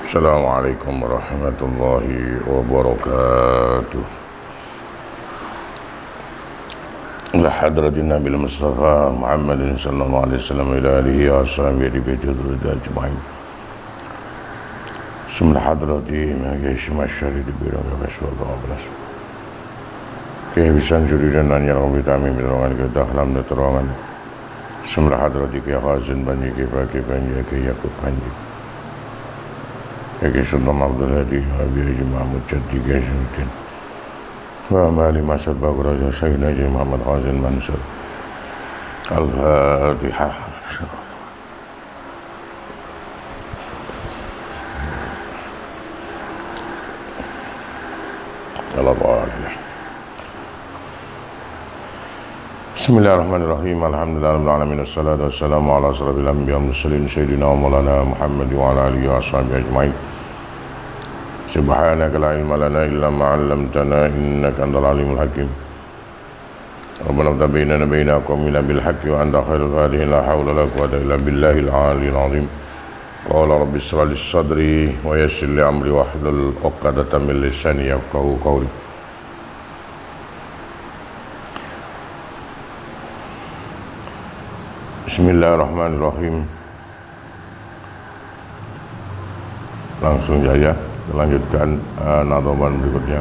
Assalamualaikum warahmatullahi wabarakatuh. Ila hadratin Nabil Mustafa Muhammadin sallallahu alaihi wasallam ila alihi wa ashabihi bi baiti ajma'in. Bismillah hadrati magashi masyari di biro rasulullah belas. Kehabisan juri dan nanya Rabbi Ta'ami menerangan kita dalam neterangan. Bismillah hadrati ke khazin banji ke bagi banji ke yakub banji. Yaki Sultan Abdul Hadi Habib Haji Mahmud Jaddi Gaisruddin wa Mali Masad Bagur Raja Sayyidina Haji Muhammad Khazin Mansur Al-Fatihah. Al-Fatihah. Bismillahirrahmanirrahim. Alhamdulillahirabbil alamin. Wassalatu wassalamu ala asrofil anbiya'i wal mursalin sayyidina wa maulana Muhammad wa ala alihi wa sahbihi ajma'in. Subhanaka la ilma lana illa ma 'allamtana innaka antal alimul hakim. Rabbana tabayyana baina qawmina bil haqqi wa anta khairul hadiin. La haula la quwwata illa billahil 'aliyyil 'azim. Qala rabbi ishrah li sadri wa yassir li amri wahlul 'uqdatam min lisani yafqahu qawli. Bismillahirrahmanirrahim. Langsung saja lanjutkan nadhaman berikutnya.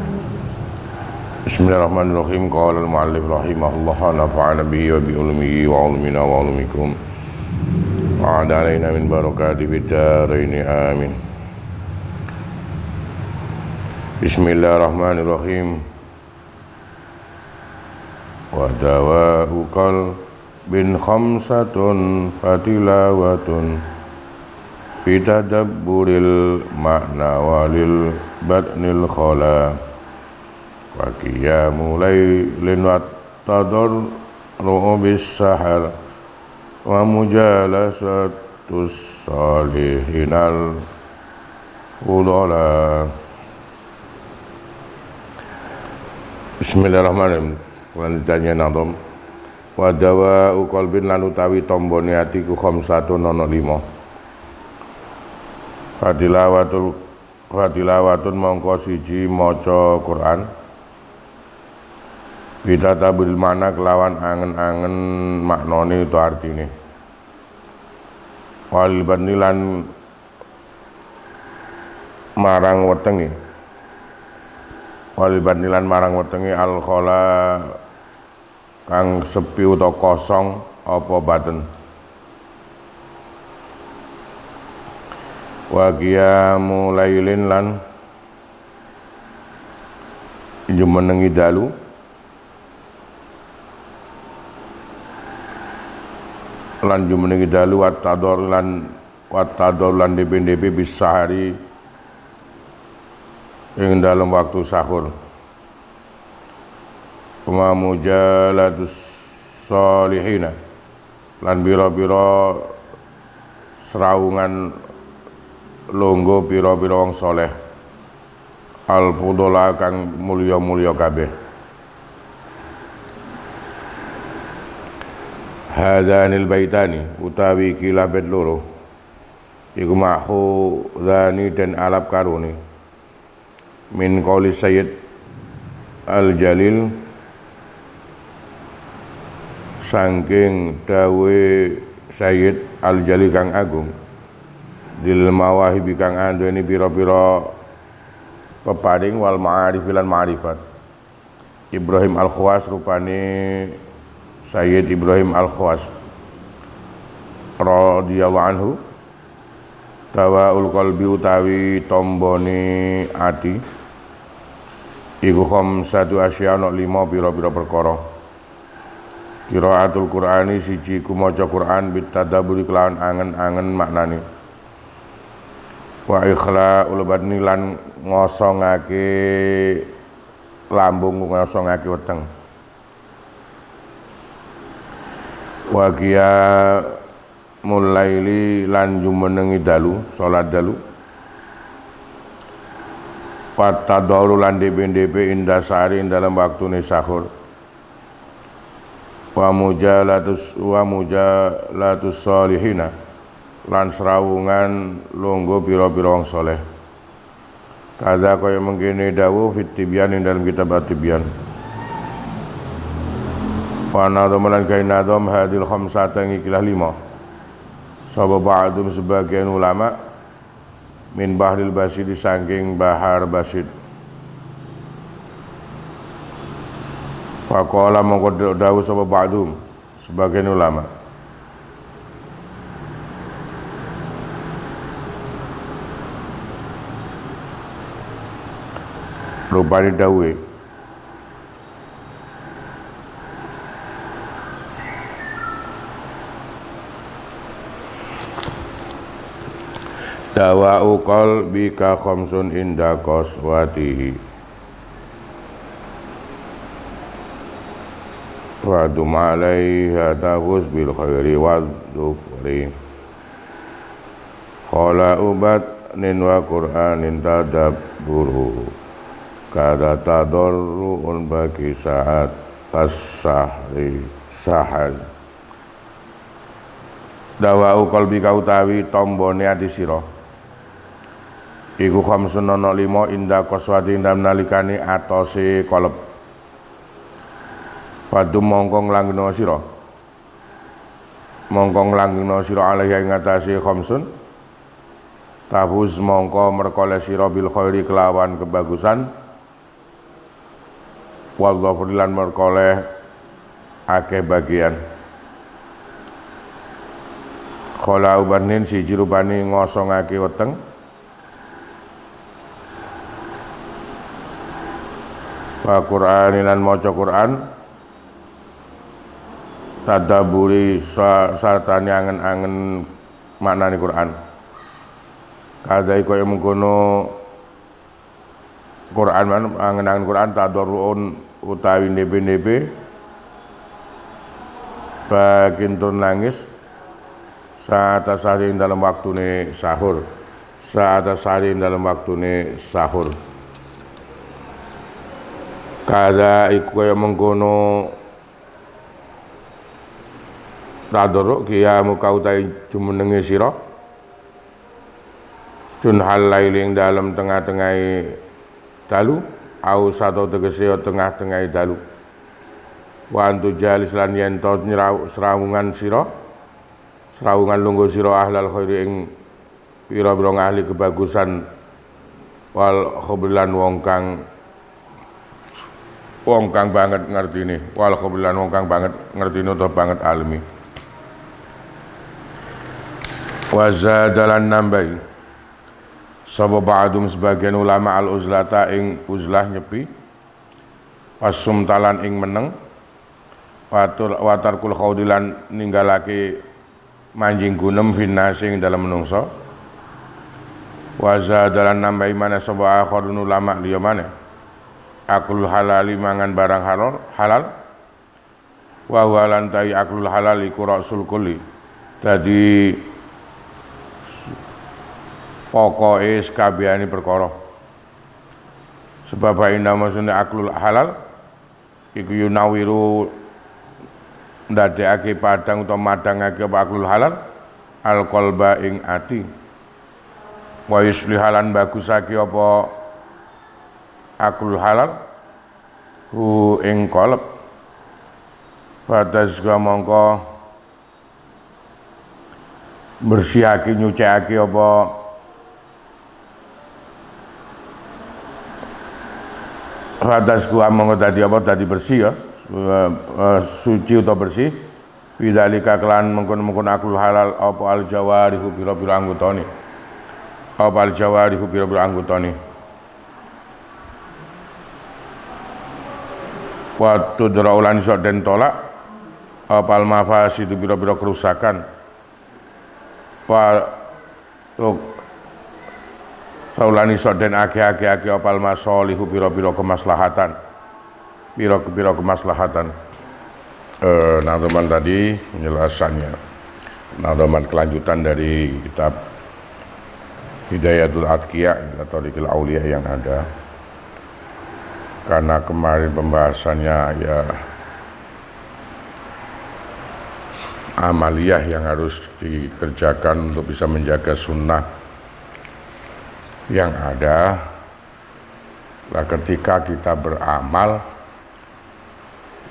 Bismillahirrahmanirrahim. Qala al-mu'allif rahimahullah nafa'ana bihi wa bi ulumihi wa ulumina wa ulumikum wa a'ada alaina min barakati bid-darain amin. Bismillahirrahmanirrahim. Wa dawa'u bin khamsatun fatilawatun bitadabburil makna walil batnil khala wa qiyamu laylin wa tadarru bis sahar wa mujalasatus salihinal udala. Bismillahirrahmanirrahim. Lanjutannya nadom. Wa dawa'u qalbin lan utawi tombone ati ku khamsatun ana 5. Fatilawatun mongko siji maca Quran. Bitatabil makna kelawan angen-angen maknane utawa artine. Wal banilan marang wetenge. Wal banilan marang wetenge al khala kang sepi utawa kosong apa baten. Wa qiyamu lailin lan jumenengi dalu watador lan DP bisa hari ing dalam waktu sahur. Wa mujalatus salihina lan bira-bira seraungan longgo pira-pira wong saleh al fudala kang mulya-mulya kabeh. Hadanil baitani utawi kila bait loro iku ma'khudhani den alap karone min qauli Sayyid Al-Jalil saking dawe Sayyid Al-Jalil kang agung dil mawahibi kang anduweni pira-pira peparing wal ma'arif lan ma'rifat. Ibrahim Al-Khawas rupane Sayyid Ibrahim Al-Khawas radhiyallahu anhu tawaul qalbi utawi tombone ati iku khamsatu asya ana 5 pira-pira perkara. Qiraatul Qur'ani siji ku maca Qur'an bitadabburi kelawan angen-angen maknane. Wa ikhla'ul badni lan ngosongake lambung, ngosongake weteng. Wa qiyamul laili lan jumenengi dalu, salat dalu. Wa tadawru lan DP indah sehari dalam waktune sahur. Wa mujalatus salihina lan serawungan longgo pira-pira wong saleh. Kaza kaya mengkini dawuh fit tibyan ing dalam kitab at-tibyan. Wa nadham lan kain nadham hadil khamsata ing ikilah 5. Sapa ba'dum sebagian ulama min bahril basid saking bahar basid. Faqala mongko dawuh sapa ba'dum sebagian ulama. Rupane dawuhe dawa'u qalbika khamsun inda qaswatihi wa'dum 'alaiha tafuz bil khairi wadh-dhufri qala ubatnin wa qur'anin tadabburu kada tadarru'un bagi saat tas-sahri sahal dawa'u qalbika utawi tombone ati sira iku khamsun ana 5 inda qaswati ndam nalikane atose kolep padum mongko nglanggengna sira alaihi ing atase khamsun tabuz mongko merkoleh sira bil khairi kelawan kebagusan wallahu lan merkoleh akeh bagian khala ubanin siji rupane ngosongake weteng wa Qur'an lan maca Qur'an tadabburi sartane angen-angen maknane Qur'an kadai kaya mengkono Qur'an man angen-angen Qur'an tadarruun utawi nebe-nebe bagintur nangis saat sahri dalam waktune sahur kada iku kaya mengkono tadarru kiyamu kautai jumenenge sira jun hal lailing dalam tengah-tengahe dalu au sato tegese tengah-tengahe dalu wa antu jalis lan yen to serawungan lungguh sira ahlal khairi ing pira-pira ahli kebagusan wal khobilan wong kang banget ngertine wal khobilan wong kang banget ngertine utawa banget alimi wa zadalan nambai sapa ba'dum sebagian ulama al uzlata ing uzlah nyepi wasum talan ing meneng watarkul khaudilan ninggalake manjing gunem finnas ing dalam menungso wa zadalan nambai mana sapa akhirun ulama liya maneh aklul halali mangan barang halal wa huwa lan tai aklul halal iku rasul kulli dadi pokoke sakabehane perkara sebab inna maksudne aklul halal iku yunawiru ndadekake padang utawa madangake apa aklul halal al qalba ing ati wa yuslihalan bagusake apa aklul halal hu ing qalb fatazka mongko bersihake nyucikake apa fatasku among tadi apa tadi bersih ya suci atau bersih bidzalika kelan mengkon aklul halal apa al jawarihu pira-pira anggotane waktu deraulan sok den tolak apal mafasid pira-pira kerusakan tuk saulani sok den ake apal masolihu pira-pira kemaslahatan nadoman tadi penjelasannya nadoman kelanjutan dari kitab Hidayatul Atqiya atau Tariqul Auliya yang ada karena kemarin pembahasannya ya amaliyah yang harus dikerjakan untuk bisa menjaga sunnah yang ada Nah, ketika kita beramal,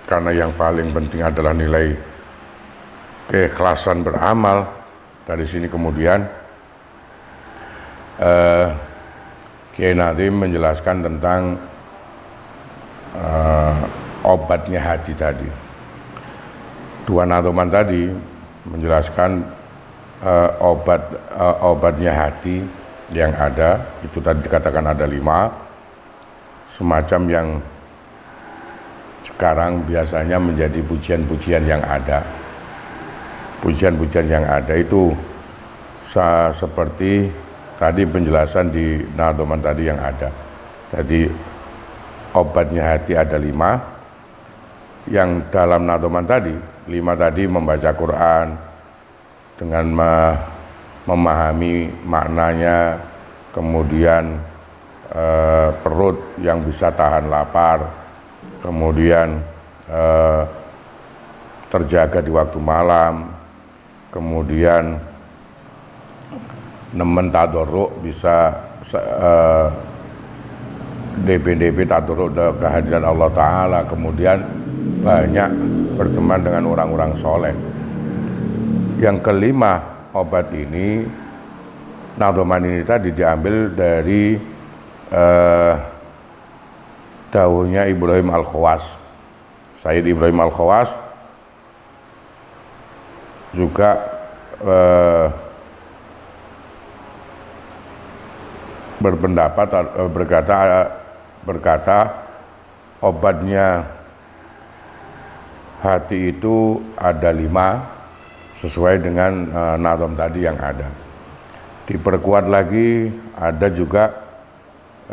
karena yang paling penting adalah nilai keikhlasan beramal, dari sini kemudian Kiai Nazim menjelaskan tentang obatnya hati tadi. Dua nadoman tadi menjelaskan obatnya hati yang ada, itu tadi dikatakan ada 5, semacam yang sekarang biasanya menjadi pujian-pujian yang ada. Pujian-pujian yang ada itu seperti tadi penjelasan di nadoman tadi yang ada. Jadi obatnya hati ada 5, yang dalam nadoman tadi 5 tadi membaca Quran dengan memahami maknanya, kemudian perut yang bisa tahan lapar, kemudian terjaga di waktu malam, kemudian nemen tadarruk, bisa DP tadarruk kehadiran Allah Ta'ala, kemudian banyak berteman dengan orang-orang soleh. Yang kelima, obat ini, nadoman ini tadi diambil dari dawuhnya Ibrahim Al-Khawas. Sayyid Ibrahim Al-Khawas juga berpendapat, berkata obatnya hati itu ada 5 sesuai dengan nadom tadi yang ada. Diperkuat lagi ada juga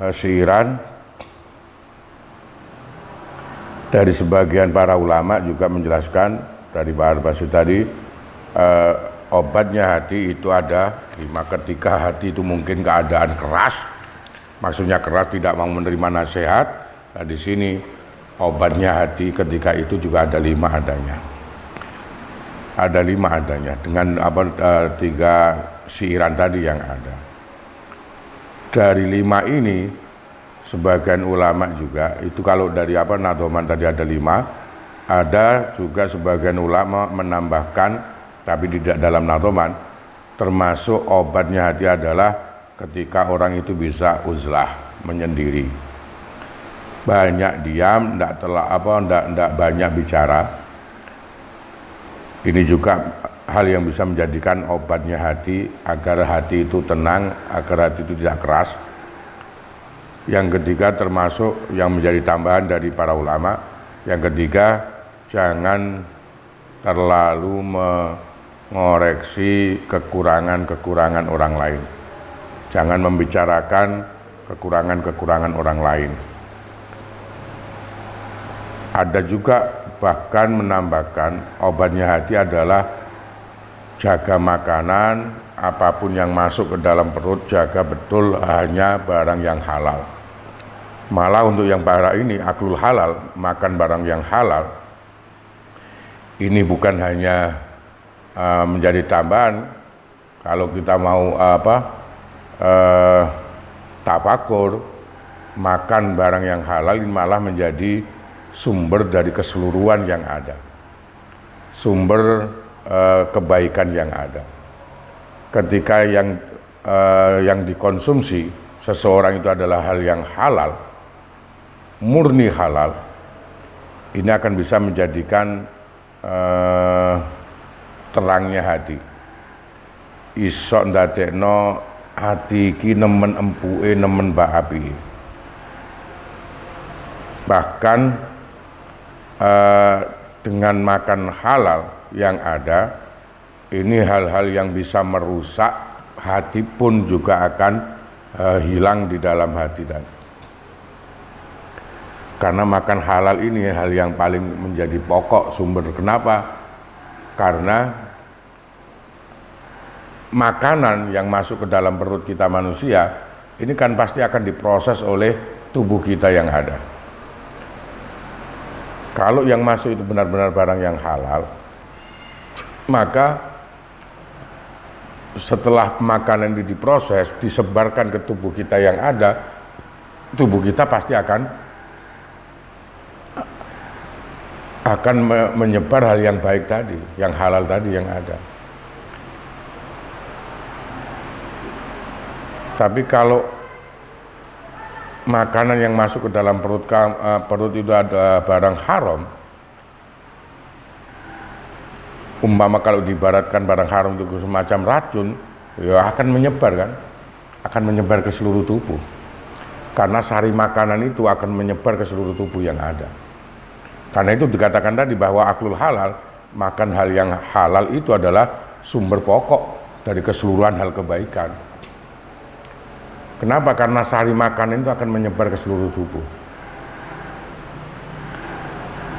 syiran dari sebagian para ulama juga menjelaskan dari Bahar Basi tadi, obatnya hati itu ada 5. Ketika hati itu mungkin keadaan keras, maksudnya keras tidak mau menerima nasihat. Nah, di sini obatnya hati ketika itu juga ada 5 adanya. Ada 5 adanya dengan 3 syiran tadi yang ada. Dari 5 ini sebagian ulama juga itu, kalau dari nadoman tadi ada 5, ada juga sebagian ulama menambahkan, tapi tidak dalam nadoman, termasuk obatnya hati adalah ketika orang itu bisa uzlah, menyendiri, banyak diam, tidak banyak bicara. Ini juga hal yang bisa menjadikan obatnya hati, agar hati itu tenang, agar hati itu tidak keras. Yang ketiga, termasuk yang menjadi tambahan dari para ulama, yang ketiga, jangan terlalu mengoreksi kekurangan-kekurangan orang lain. Jangan membicarakan kekurangan-kekurangan orang lain. Ada juga bahkan menambahkan obatnya hati adalah jaga makanan, apapun yang masuk ke dalam perut, jaga betul hanya barang yang halal. Malah untuk yang para ini aklul halal, makan barang yang halal, ini bukan hanya menjadi tambahan. Kalau kita mau tafakur, makan barang yang halal ini malah menjadi sumber dari keseluruhan yang ada, sumber kebaikan yang ada. Ketika yang dikonsumsi seseorang itu adalah hal yang halal, murni halal, ini akan bisa menjadikan terangnya hati. Iso ndadekno hati iki nemen empuke, nemen baapi. Bahkan dengan makan halal yang ada, ini hal-hal yang bisa merusak hati pun juga akan hilang di dalam hati tadi. Karena makan halal ini hal yang paling menjadi pokok sumber. Kenapa? Karena makanan yang masuk ke dalam perut kita manusia ini kan pasti akan diproses oleh tubuh kita yang ada. Kalau yang masuk itu benar-benar barang yang halal, maka setelah makanan ini diproses, disebarkan ke tubuh kita yang ada, tubuh kita pasti akan menyebar hal yang baik tadi, yang halal tadi yang ada. Tapi kalau makanan yang masuk ke dalam perut itu ada barang haram, umpama kalau diibaratkan barang haram itu semacam racun, ya akan menyebar kan, akan menyebar ke seluruh tubuh. Karena sari makanan itu akan menyebar ke seluruh tubuh yang ada. Karena itu dikatakan tadi bahwa aklul halal, makan hal yang halal itu adalah sumber pokok dari keseluruhan hal kebaikan. Kenapa? Karena sari makanan itu akan menyebar ke seluruh tubuh.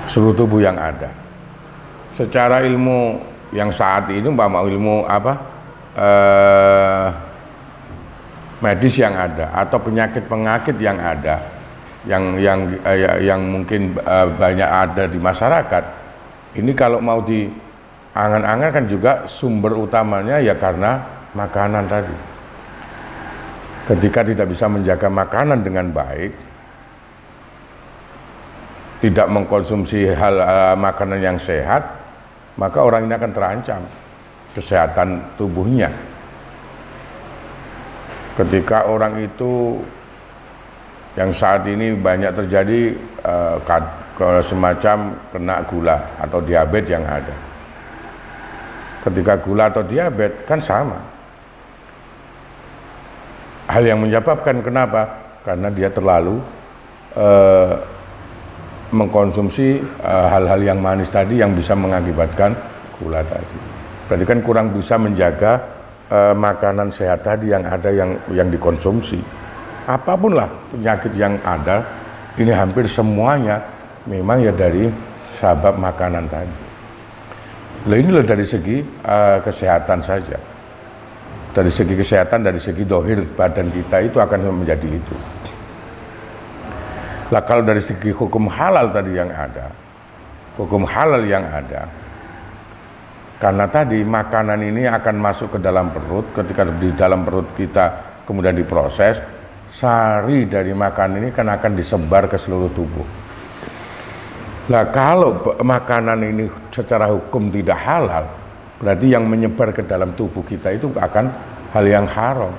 Seluruh tubuh yang ada. Secara ilmu yang saat ini, ilmu medis yang ada atau penyakit-penyakit yang ada, yang mungkin banyak ada di masyarakat, ini kalau mau diangan-angan kan juga sumber utamanya ya karena makanan tadi. Ketika tidak bisa menjaga makanan dengan baik, tidak mengkonsumsi makanan yang sehat, maka orang ini akan terancam kesehatan tubuhnya. Ketika orang itu yang saat ini banyak terjadi semacam kena gula atau diabetes yang ada. Ketika gula atau diabetes kan sama. Hal yang menyebabkan kenapa? Karena dia terlalu mengkonsumsi hal-hal yang manis tadi yang bisa mengakibatkan gula tadi. Berarti kan kurang bisa menjaga makanan sehat tadi yang ada yang dikonsumsi. Apapun lah penyakit yang ada, ini hampir semuanya memang ya dari sebab makanan tadi. Nah inilah dari segi kesehatan saja. Dari segi kesehatan, dari segi dohir badan kita itu akan menjadi itu. Lah kalau dari segi hukum halal tadi yang ada, hukum halal yang ada, karena tadi makanan ini akan masuk ke dalam perut, ketika di dalam perut kita kemudian diproses, sari dari makan ini kan akan disebar ke seluruh tubuh. Nah kalau makanan ini secara hukum tidak halal, berarti yang menyebar ke dalam tubuh kita itu akan hal yang haram.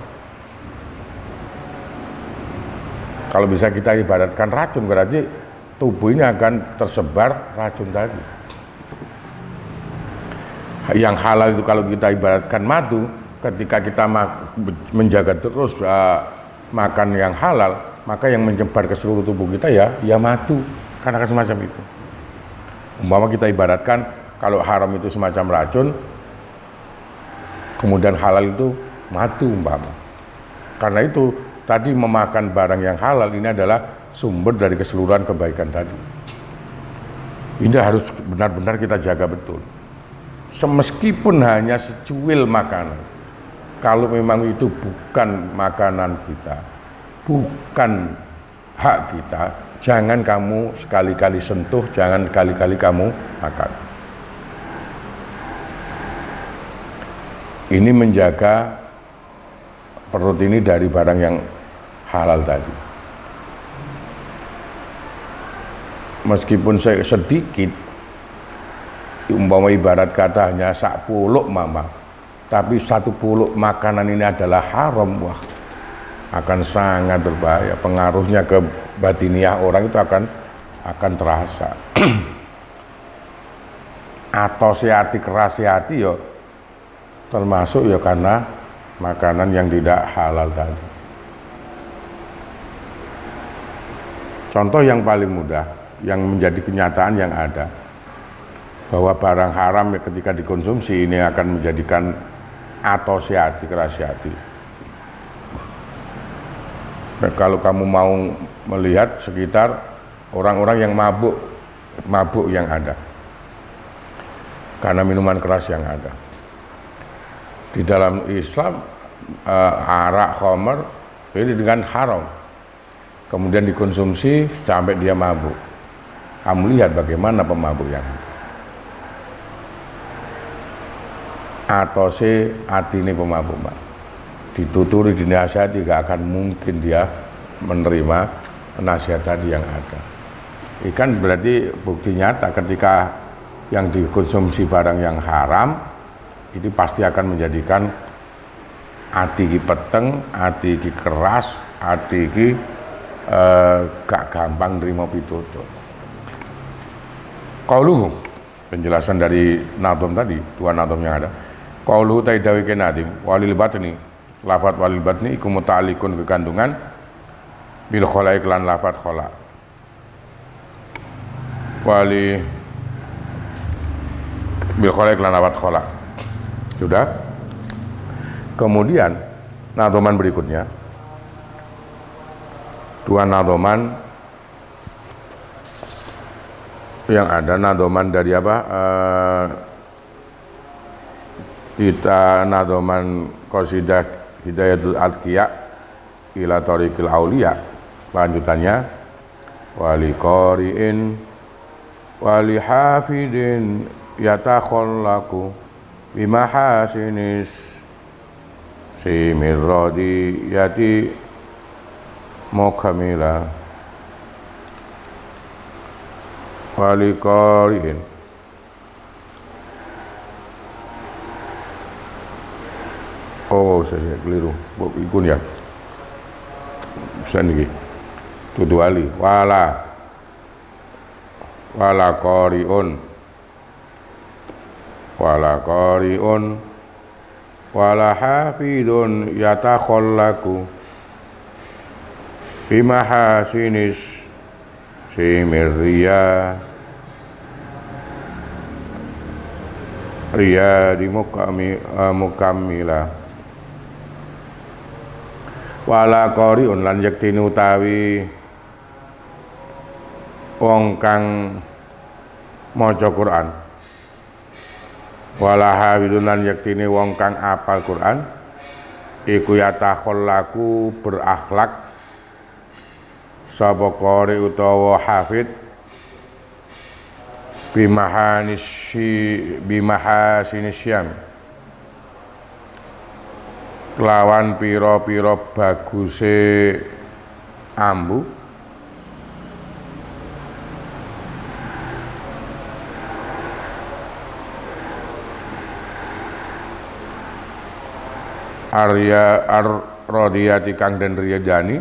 Kalau bisa kita ibaratkan racun, berarti tubuh ini akan tersebar racun tadi. Yang halal itu kalau kita ibaratkan madu, ketika kita menjaga terus makan yang halal, maka yang menyebar ke seluruh tubuh kita ya madu, karena semacam itu. Umpama kita ibaratkan kalau haram itu semacam racun, kemudian halal itu madu umpama. Karena itu tadi memakan barang yang halal ini adalah sumber dari keseluruhan kebaikan tadi. Ini harus benar-benar kita jaga betul. Meskipun hanya secuil makanan, kalau memang itu bukan makanan kita, bukan hak kita, jangan kamu sekali-kali sentuh, jangan kali-kali kamu makan. Ini menjaga perut ini dari barang yang halal tadi. Meskipun sedikit, umpama ibarat kata hanya sak puluk mama, tapi satu puluk makanan ini adalah haram, wah akan sangat berbahaya. Pengaruhnya ke batiniah orang itu akan terasa. Atau hati keras hati yo termasuk ya karena makanan yang tidak halal tadi. Contoh yang paling mudah yang menjadi kenyataan yang ada, bahwa barang haram ya ketika dikonsumsi ini akan menjadikan atosiati, keras hati. Nah, kalau kamu mau melihat sekitar orang-orang yang mabuk yang ada karena minuman keras yang ada. Di dalam Islam arak, khamr ini dengan haram, kemudian dikonsumsi sampai dia mabuk. Kamu lihat bagaimana pemabuk yang ada. Atau hati ini pemabuk, dituturi, dinasihati, gak akan mungkin dia menerima nasihat tadi yang ada. Ikan berarti bukti nyata ketika yang dikonsumsi barang yang haram itu pasti akan menjadikan ati ki peteng, ati ki keras, ati ki gak gampang nerima pitutur. Qauluhu, penjelasan dari nadom tadi, dua nadom yang ada. Qauluhu taidawike nadim walil batni, lafat walil batni iku muta'alliqun kekandungan bil khalaik lan lafat khala. Wali bil khalaik lan lafat khala. Sudah? Kemudian nadoman berikutnya, dua nadoman yang ada, nadoman dari apa? Kita nadoman qasidah Hidayatul Atqiya ila Thariqil Auliya. Lanjutannya wali qari'in wali hafidin yatakhallaku bimahasinis simir radiyati mukamila wali qari'in saya keliru ikun ya bisa nih tutu wali wala qari'un wala hafidun yatakhallaku bimahasinis simir riya di mukamila wala qari'un lan yektine utawi wong kang maca Quran wala hafidun lan yektine wong kang apal Quran iku yatakhallaku berakhlak sapa qari utawa hafid bimahasinisyan kelawan pira-pira baguse ambu arya ar-radiyati kang den riyadani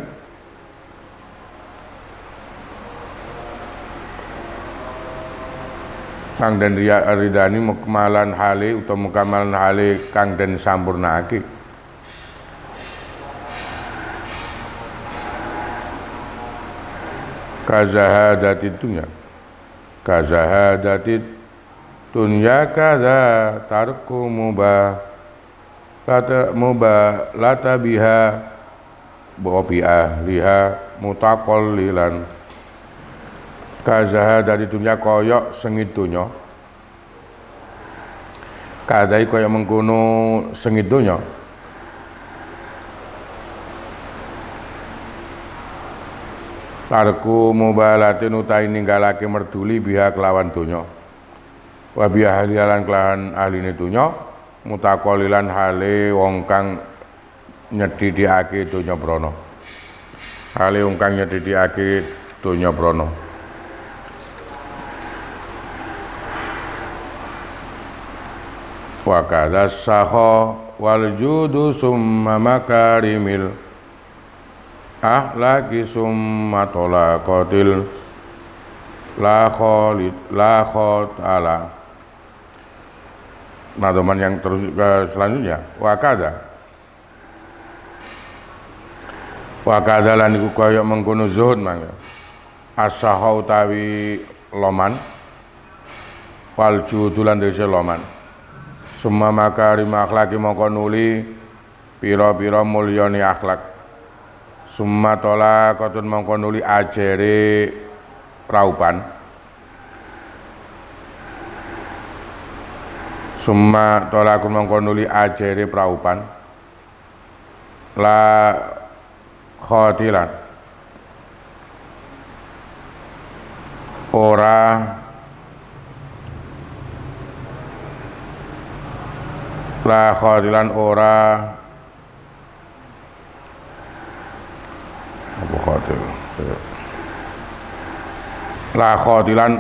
kang den ridani mukmalan hale utawa mukamalan hale kang den sampurnaake kazahadati dunya kaza tarku mubah lata biha bobi ahliha mutaqallilan kazahadati dunya koyok sengit dunya kadai koyok mengkono sengit dunya tarku mubalatin utai ninggalake merduli biha kelawan dunya wa biha ahlilan kelawan ahline dunya mutaqallilan hale wong kang nyedhidhikake donya brana hale wong kang nyedhidhikake donya brana wa kadza sakha wal judu summa makarimil ahlaki summa talaqatil la khotala. Nadoman yang terus selanjutnya wa kadza lan iku kaya mengkono zuhud mangga as-sakha utawi loman wal judu lan dese loman summa makarim akhlaki mongko nuli pira-pira mulyane akhlak summa talaqatun mongko nuli ajere raupan summa talaqun mongko nuli ajere praupan la khotilan ora la khadilan ora Apa khotil? La khotilan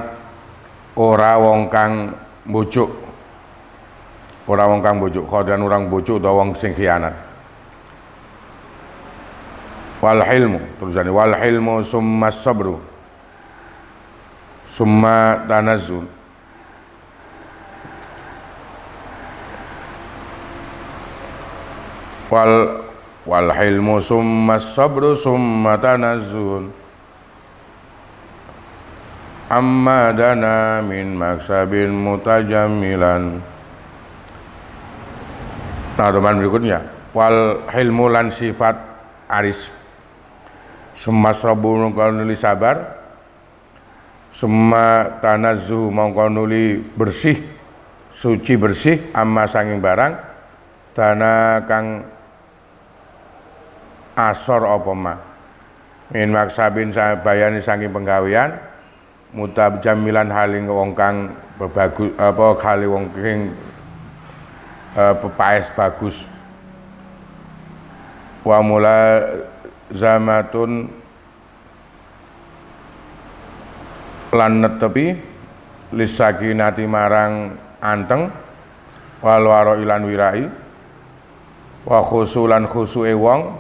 ora wong kang mbujuk. Ora wong kang mbujuk, khotilan orang mbujuk utawa wong sing khianat. Wal hilmu, tulisane wal hilmu summa sabru. Summa tanazzul. Wal hilmu summa sabru summa tanazzul. Amma dana min maksabin mutajammilan. Nah, teman berikutnya wal hilmu lan sifat aris. Summa sabru mongko nuli sabar. Summa tanazzuh mongko nuli bersih, suci bersih amma sanging barang dana kang asor apa ma min maksabin bayani saking penggawean mutajammilan haling wong kang bebagus apa kali wong king pepaes bagus wa mula zamatun lan netepi lisakinati marang anteng wal waro ilan wirai wa khusulan khusuke wong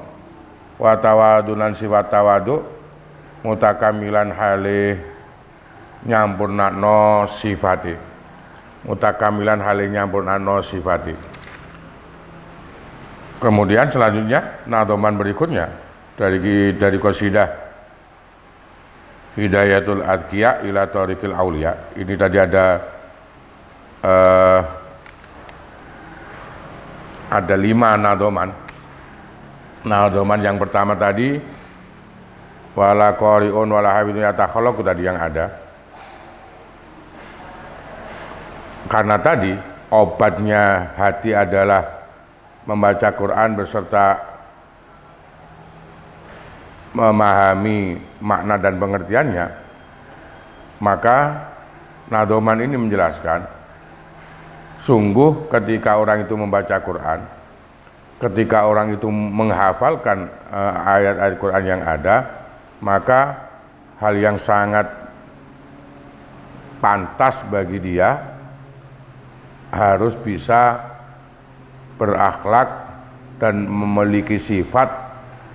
wa tawadulan sifat tawadu mutakamilan hale nyampurnakno sifati mutakamilan hale nyampurnakno sifati. Kemudian selanjutnya nadoman berikutnya dari qasidah Hidayatul Adqiya ila Thariqil Auliya. Ini tadi ada 5 nadoman. Nadoman yang pertama tadi wala qari'un wala hafidun yatakhalaqu tadi yang ada. Karena tadi obatnya hati adalah membaca Quran beserta memahami makna dan pengertiannya, maka nadoman ini menjelaskan sungguh ketika orang itu membaca Quran, ketika orang itu menghafalkan ayat-ayat Quran yang ada, maka hal yang sangat pantas bagi dia harus bisa berakhlak dan memiliki sifat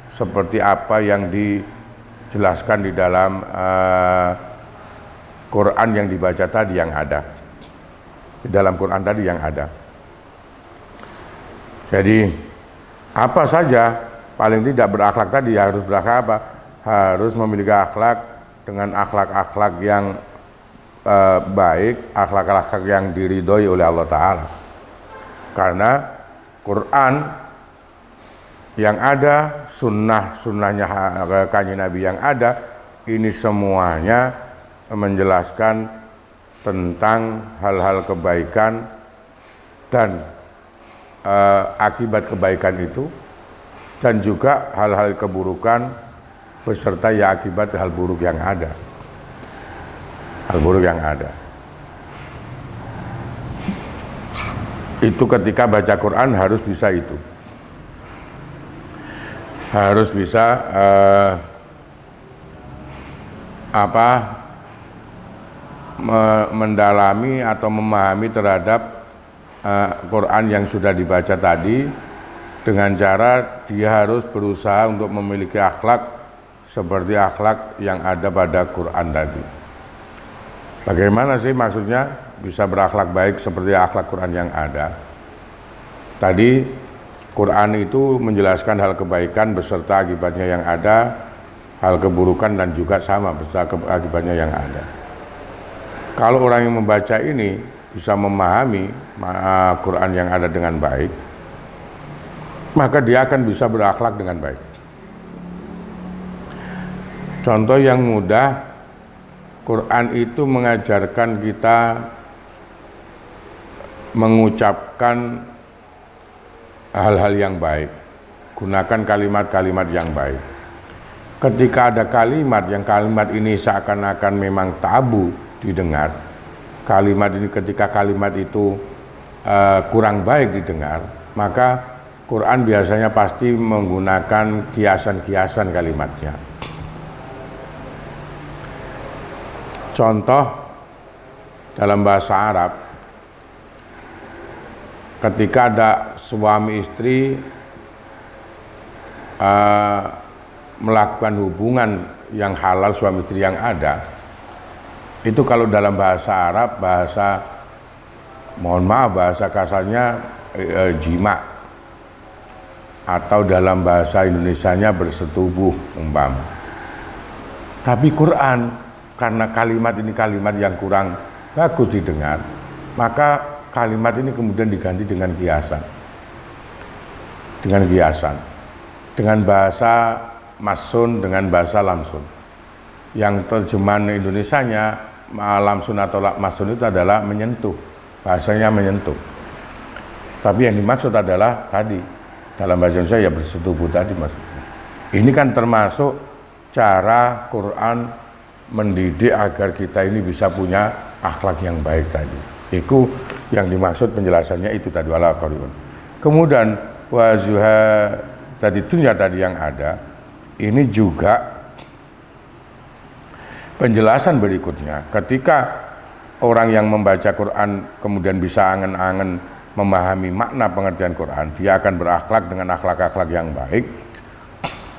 seperti apa yang dijelaskan di dalam Quran yang dibaca tadi yang ada. Di dalam Quran tadi yang ada. Jadi apa saja paling tidak berakhlak tadi harus berakhlak apa? Harus memiliki akhlak dengan akhlak-akhlak yang baik, akhlak-akhlak yang diridhoi oleh Allah Ta'ala. Karena Quran yang ada, sunnahnya kanjeng Nabi yang ada, ini semuanya menjelaskan tentang hal-hal kebaikan dan akibat kebaikan itu, dan juga hal-hal keburukan beserta ya akibat hal buruk yang ada. Hal buruk yang ada. Itu ketika baca Quran harus bisa itu. Harus bisa mendalami atau memahami terhadap Quran yang sudah dibaca tadi, dengan cara dia harus berusaha untuk memiliki akhlak seperti akhlak yang ada pada Quran tadi. Bagaimana sih maksudnya bisa berakhlak baik seperti akhlak Quran yang ada? Tadi Quran itu menjelaskan hal kebaikan beserta akibatnya yang ada, hal keburukan dan juga sama beserta akibatnya yang ada. Kalau orang yang membaca ini bisa memahami Quran yang ada dengan baik, maka dia akan bisa berakhlak dengan baik. Contoh yang mudah, Quran itu mengajarkan kita mengucapkan hal-hal yang baik, gunakan kalimat-kalimat yang baik. Ketika ada kalimat ini seakan-akan memang tabu didengar, kalimat ini ketika kalimat itu kurang baik didengar, maka Quran biasanya pasti menggunakan kiasan-kiasan kalimatnya. Contoh dalam bahasa Arab, ketika ada suami istri melakukan hubungan yang halal, suami istri yang ada, itu kalau dalam bahasa Arab, bahasa kasarnya jima, atau dalam bahasa Indonesianya bersetubuh umpama. Tapi Quran, karena kalimat ini kalimat yang kurang bagus didengar, maka kalimat ini kemudian diganti dengan kiasan. Dengan bahasa masun, dengan bahasa lamsun. Yang terjemahan Indonesianya lamsun atau masun itu adalah menyentuh. Bahasanya menyentuh. Tapi yang dimaksud adalah tadi, dalam bahasa Indonesia ya bersetubuh tadi maksudnya. Ini kan termasuk cara Quran mendidik agar kita ini bisa punya akhlak yang baik tadi. Itu yang dimaksud penjelasannya itu tadi, wala qaribun. Kemudian wazuha tadi dunia tadi yang ada, ini juga penjelasan berikutnya. Ketika orang yang membaca Quran kemudian bisa angen-angen memahami makna pengertian Quran, dia akan berakhlak dengan akhlak-akhlak yang baik.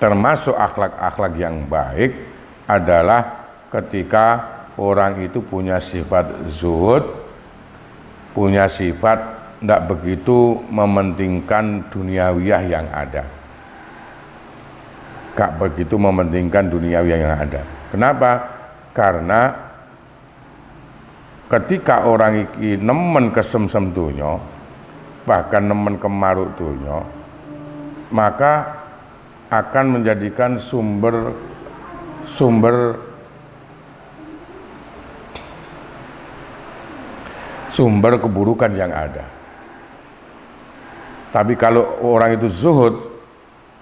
Termasuk akhlak-akhlak yang baik adalah ketika orang itu punya sifat zuhud, punya sifat tidak begitu mementingkan duniawiyah yang ada. Gak begitu mementingkan duniawiyah yang ada. Kenapa? Karena ketika orang iki nemen kesemsem dunya, bahkan nemen kemaruk dunya, maka akan menjadikan sumber keburukan yang ada. Tapi kalau orang itu zuhud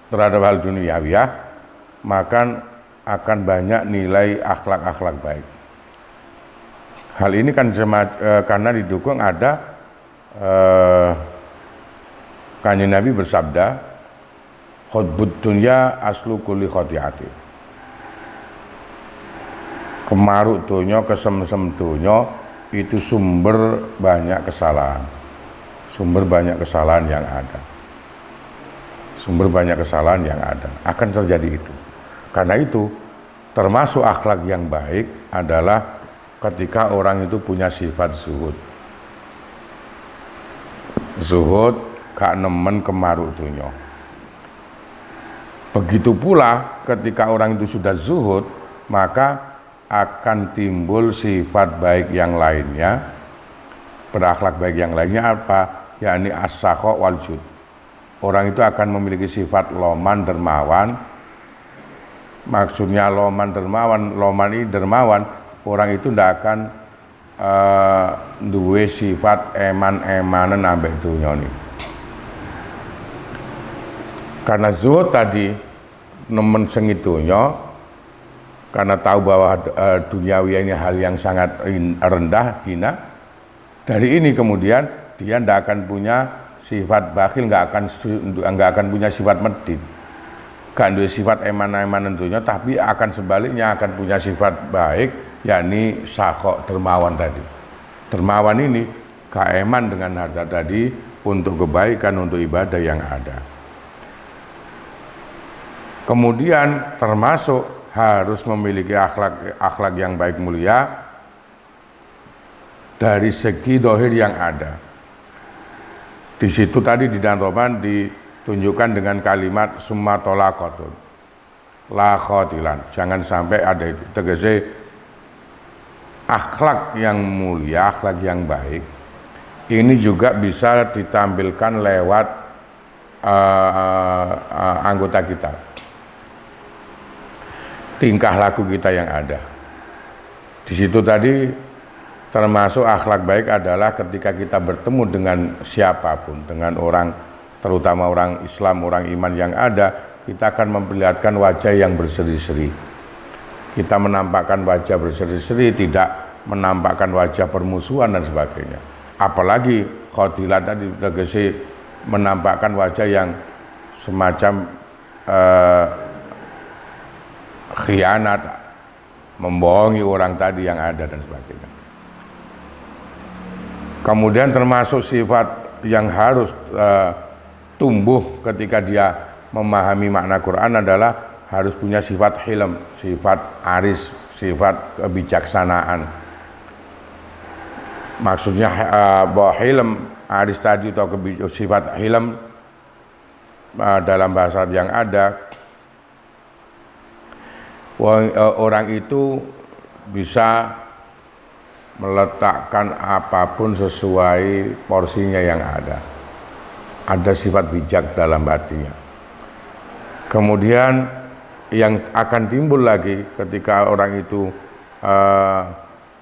terhadap hal duniawiyah, maka akan banyak nilai akhlak-akhlak baik. Hal ini kan karena didukung ada Kanjeng Nabi bersabda, "Hubbud dunya aslu kulli khati'ati." Kemaruk donya, kesemsem donya itu sumber banyak kesalahan. Sumber banyak kesalahan yang ada. Sumber banyak kesalahan yang ada. Akan terjadi itu. Karena itu termasuk akhlak yang baik adalah ketika orang itu punya sifat zuhud. Zuhud gak nemen kemaruk donya. Begitu pula ketika orang itu sudah zuhud, maka akan timbul sifat baik yang lainnya, berakhlak baik yang lainnya apa? Yakni as-sakha wal jud. Orang itu akan memiliki sifat loman dermawan. Maksudnya loman ini dermawan, orang itu tidak akan duwe sifat eman-emanen ambek dunya ini. Karena zuhud tadi nemen sengit dunya, karena tahu bahwa duniawi ini hal yang sangat rendah, hina. Dari ini kemudian dia tidak akan punya sifat bakhil, nggak akan punya sifat medit, gak ada sifat eman-emanan dunya, tapi akan sebaliknya akan punya sifat baik, yakni sakho, dermawan tadi. Dermawan ini gak eman dengan harta tadi untuk kebaikan, untuk ibadah yang ada. Kemudian termasuk harus memiliki akhlak yang baik mulia dari segi dohir yang ada. Di situ tadi di Dantoban ditunjukkan dengan kalimat summa tolaqatun la khotilan. Jangan sampai ada itu. Tegese akhlak yang mulia, akhlak yang baik ini juga bisa ditampilkan lewat anggota kita, tingkah laku kita yang ada. Di situ tadi termasuk akhlak baik adalah ketika kita bertemu dengan siapapun, dengan orang, terutama orang Islam, orang iman yang ada, kita akan memperlihatkan wajah yang berseri-seri. Kita menampakkan wajah berseri-seri, tidak menampakkan wajah permusuhan dan sebagainya. Apalagi khotilah tadi tegese menampakkan wajah yang semacam khianat membohongi orang tadi yang ada dan sebagainya. Kemudian termasuk sifat yang harus tumbuh ketika dia memahami makna Quran adalah harus punya sifat hilm, sifat aris, sifat kebijaksanaan. Maksudnya bahwa hilm, aris tadi atau sifat hilm dalam bahasa Arab yang ada, orang itu bisa meletakkan apapun sesuai porsinya yang ada. Ada sifat bijak dalam hatinya. Kemudian yang akan timbul lagi ketika orang itu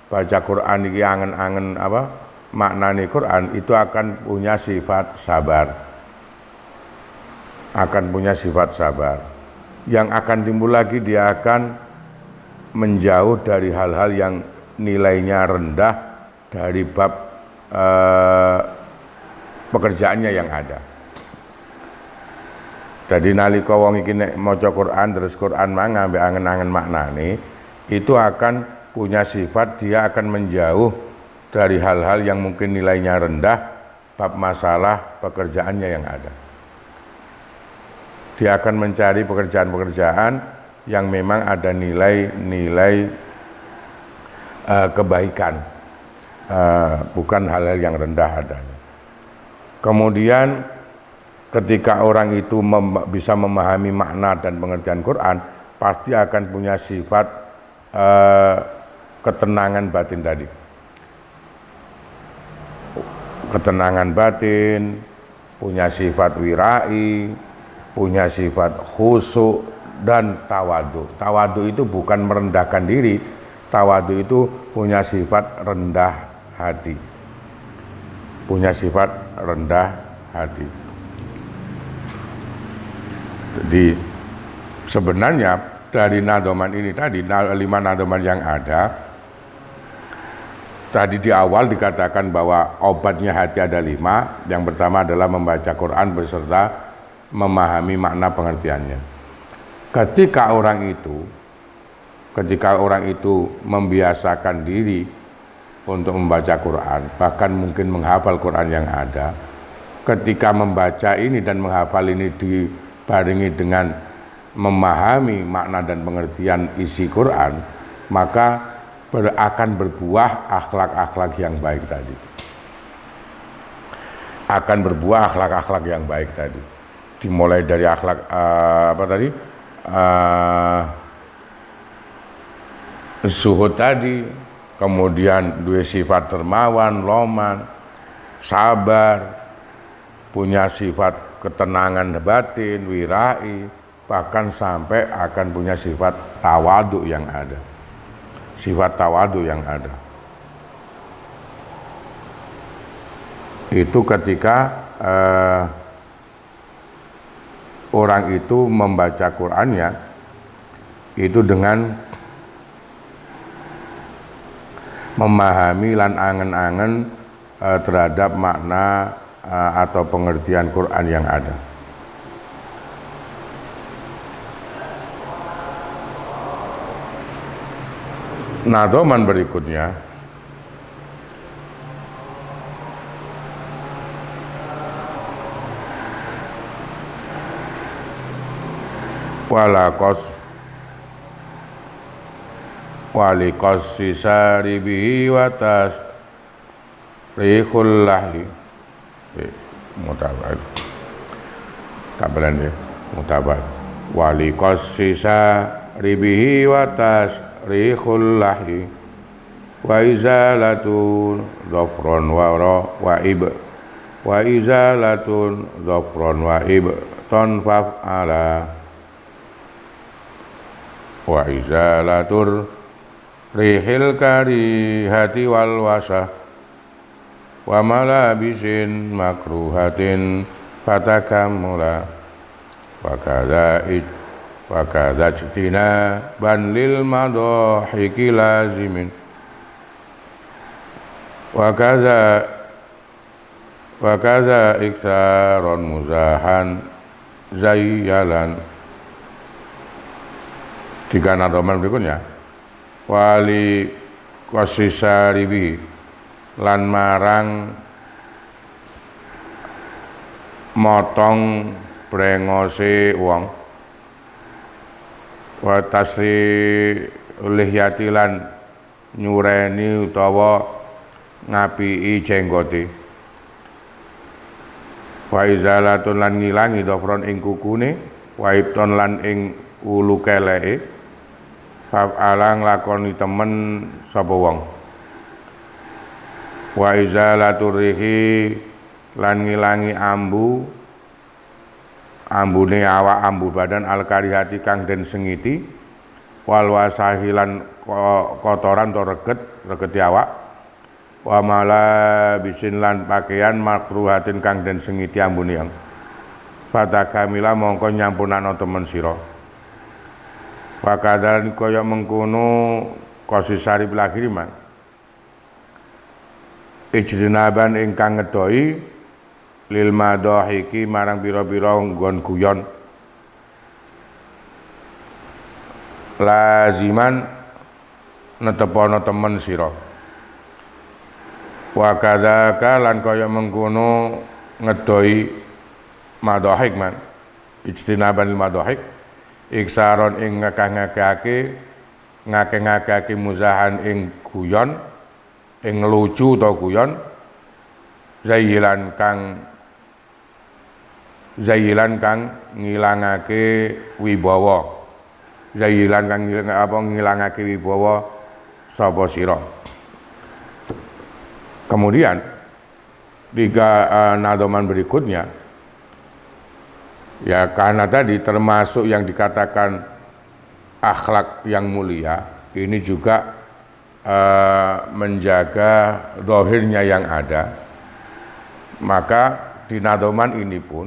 baca Quran iki angen-angen maknane Quran, itu akan punya sifat sabar. Akan punya sifat sabar. Yang akan timbul lagi, dia akan menjauh dari hal-hal yang nilainya rendah dari bab pekerjaannya yang ada. Jadi nalika wong iki nek maca Quran terus Quran ngambil angen-angen maknane, itu akan punya sifat dia akan menjauh dari hal-hal yang mungkin nilainya rendah bab masalah pekerjaannya yang ada. Dia akan mencari pekerjaan-pekerjaan yang memang ada nilai-nilai kebaikan, bukan hal-hal yang rendah adanya. Kemudian ketika orang itu bisa memahami makna dan pengertian Quran, pasti akan punya sifat ketenangan batin tadi. Ketenangan batin, punya sifat wirai, punya sifat khusyuk dan tawadu. Tawadu itu bukan merendahkan diri, tawadu itu punya sifat rendah hati. Punya sifat rendah hati. Jadi sebenarnya dari nadoman ini tadi, 5 nadoman yang ada, tadi di awal dikatakan bahwa obatnya hati ada 5. Yang pertama adalah membaca Quran beserta memahami makna pengertiannya. Ketika orang itu membiasakan diri untuk membaca Quran, bahkan mungkin menghafal Quran yang ada, ketika membaca ini dan menghafal ini dibarengi dengan memahami makna dan pengertian isi Quran, maka akan berbuah akhlak-akhlak yang baik tadi. Akan berbuah akhlak-akhlak yang baik tadi. Dimulai dari akhlak zuhud tadi, kemudian dua sifat dermawan, loman, sabar, punya sifat ketenangan batin, wirai, bahkan sampai akan punya sifat tawadu yang ada. Sifat tawadu yang ada. Itu ketika orang itu membaca Qur'annya itu dengan memahami lan angen-angen terhadap makna atau pengertian Quran yang ada. Nadoman berikutnya walikos sisari bihi watas rihul lahi mutabad tabalan ya mutabad walikos sisari bihi watas rihul lahi wa izalatun dhafron wa izalatun dhafron wa tonfaf ala wa izalatur rihil karihati wal wasa wa malabisin makruhatin fatakamula wa kadza ijtina ban lil madahiki lazimin wa kadza iksaron muzahan zayyalan. 3 nadoman berikutnya wali qasisaribi lan marang motong brengose wong wa tasri lihyati lan nyureni utawa ngapii jenggote wa izalatun lan ngilangi dhafron ing kukune wa ibton lan ing ulu keleke bab alang lakoni temen sapa wong wa izalatur rihi lan ngilangi ambune awak ambu badan al karihati kang den sengiti wal wasahi lan kotoran to regeti awak wa mala bisin lan pakaian makruhatin kang den sengiti ambune yang fata kamila mongko nyampunakno temen sira wa kadal kaya mengkono qasisari pelakiri man ijtinaban ingkang ngedoi lil madhahiki marang pira-pira nggon guyon laziman netepono temen sira wa kadzaka lan kaya mengkono ngedoi madhahik man ijtinaban lil madhahik iksaron ing ngakeh-ngakehake muzahan ing guyon ing lucu utawa guyon zayilan kang ngilangake wibawa ngilangake wibawa sapa sira. Kemudian di nadoman berikutnya ya karena tadi termasuk yang dikatakan akhlak yang mulia ini juga menjaga zahirnya yang ada, maka di nadoman ini pun